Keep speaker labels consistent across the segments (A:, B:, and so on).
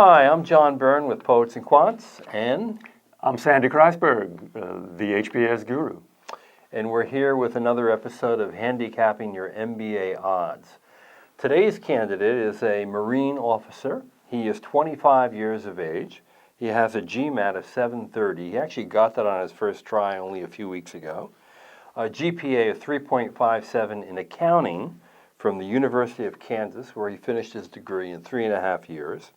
A: Hi, I'm John Byrne with Poets and Quants, and
B: I'm Sandy Kreisberg, the HBS guru.
A: And we're here with another episode of Handicapping Your MBA Odds. Today's candidate is a Marine officer. He is 25 years of age. He has a GMAT of 730. He actually got that on his first try only a few weeks ago. A GPA of 3.57 in accounting from the University of Kansas, where he finished his degree in 3.5 years.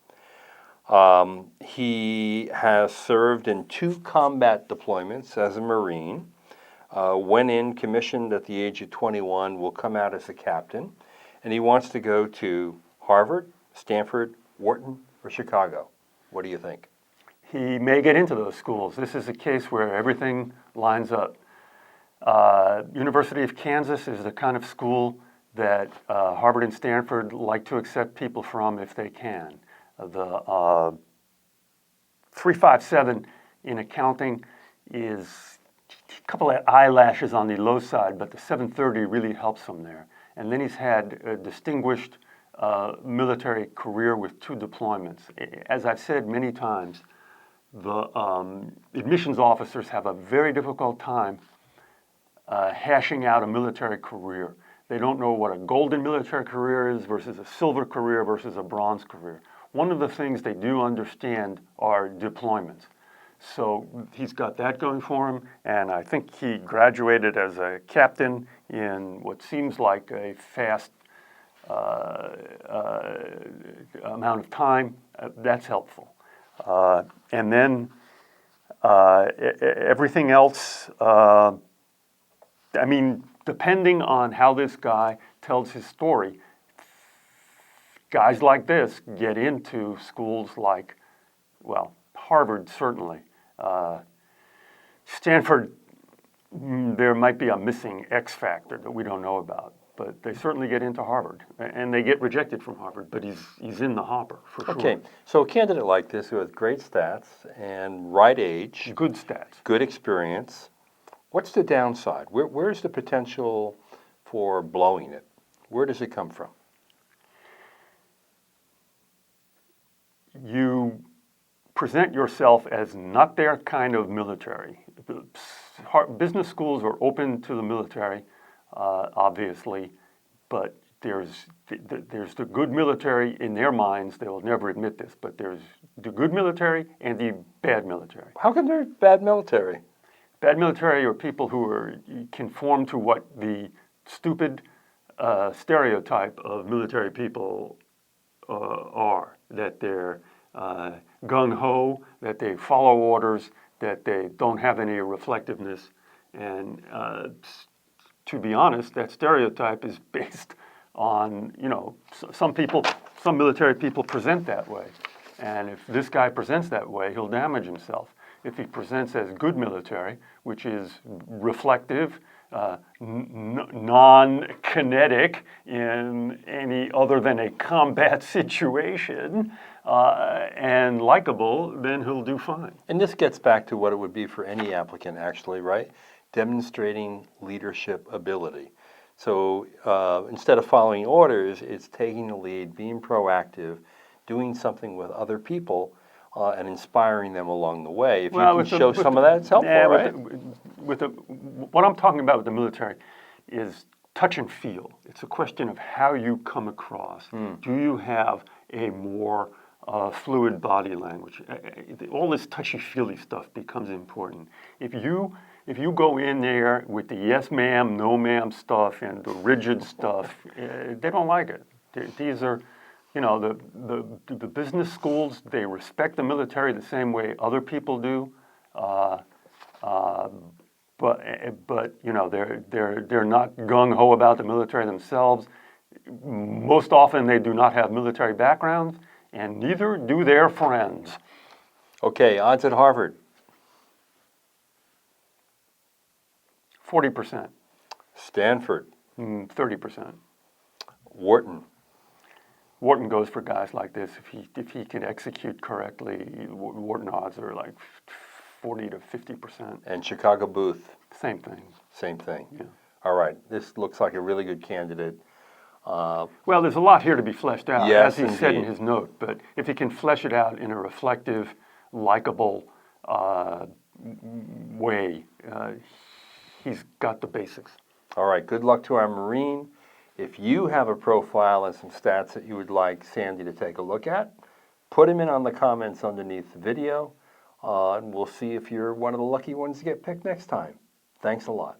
A: He has served in 2 combat deployments as a Marine, went in commissioned at the age of 21, will come out as a captain, and he wants to go to Harvard, Stanford, Wharton, or Chicago. What do you think?
B: He may get into those schools. This is a case where everything lines up. University of Kansas is the kind of school that Harvard and Stanford like to accept people from if they can. The 357 in accounting is a couple of eyelashes on the low side, but the 730 really helps him there. And then he's had a distinguished military career with 2 deployments. As I've said many times, the admissions officers have a very difficult time hashing out a military career. They don't know what a golden military career is versus a silver career versus a bronze career. One of the things they do understand are deployments. So he's got that going for him, and I think he graduated as a captain in what seems like a fast amount of time. That's helpful. And then everything else, depending on how this guy tells his story, guys like this get into schools like, well, Harvard certainly. Stanford, there might be a missing X factor that we don't know about, but they certainly get into Harvard, and they get rejected from Harvard, but he's in the hopper for sure.
A: Okay, so a candidate like this who has great stats and right age,
B: good stats,
A: good experience, what's the downside? Where's the potential for blowing it? Where does it come from?
B: You present yourself as not their kind of military. Business schools are open to the military, obviously, but there's the good military in their minds. They will never admit this, but there's the good military and the bad military.
A: How come there's bad military?
B: Bad military are people who conform to what the stupid stereotype of military people are, that they're gung-ho, that they follow orders, that they don't have any reflectiveness. And to be honest, that stereotype is based on, some military people present that way. And if this guy presents that way, he'll damage himself. If he presents as good military, which is reflective, non-kinetic in any other than a combat situation, and likable, then he'll do fine.
A: And this gets back to what it would be for any applicant, actually, right? Demonstrating leadership ability. So instead of following orders, it's taking the lead, being proactive, doing something with other people, and inspiring them along the way. If you can show some of that, it's helpful, right?
B: What I'm talking about with the military is touch and feel. It's a question of how you come across. Do you have a more fluid body language? All this touchy-feely stuff becomes important. If you go in there with the yes ma'am, no ma'am stuff and the rigid stuff, they don't like it. These are, the business schools, they respect the military the same way other people do, but they're not gung-ho about the military themselves. Most often they do not have military backgrounds, and neither do their friends.
A: Okay, odds at Harvard.
B: 40%.
A: Stanford.
B: 30%.
A: Wharton.
B: Wharton goes for guys like this. If he can execute correctly, Wharton odds are like 40 to 50%.
A: And Chicago Booth.
B: Same thing.
A: Same thing.
B: Yeah.
A: All right. This looks like a really good candidate.
B: Well, there's a lot here to be fleshed out,
A: Yes,
B: as he said in
A: indeed.
B: his note. But if he can flesh it out in a reflective, likable way, he's got the basics.
A: All right, good luck to our Marine. If you have a profile and some stats that you would like Sandy to take a look at, put them in on the comments underneath the video, and we'll see if you're one of the lucky ones to get picked next time. Thanks a lot.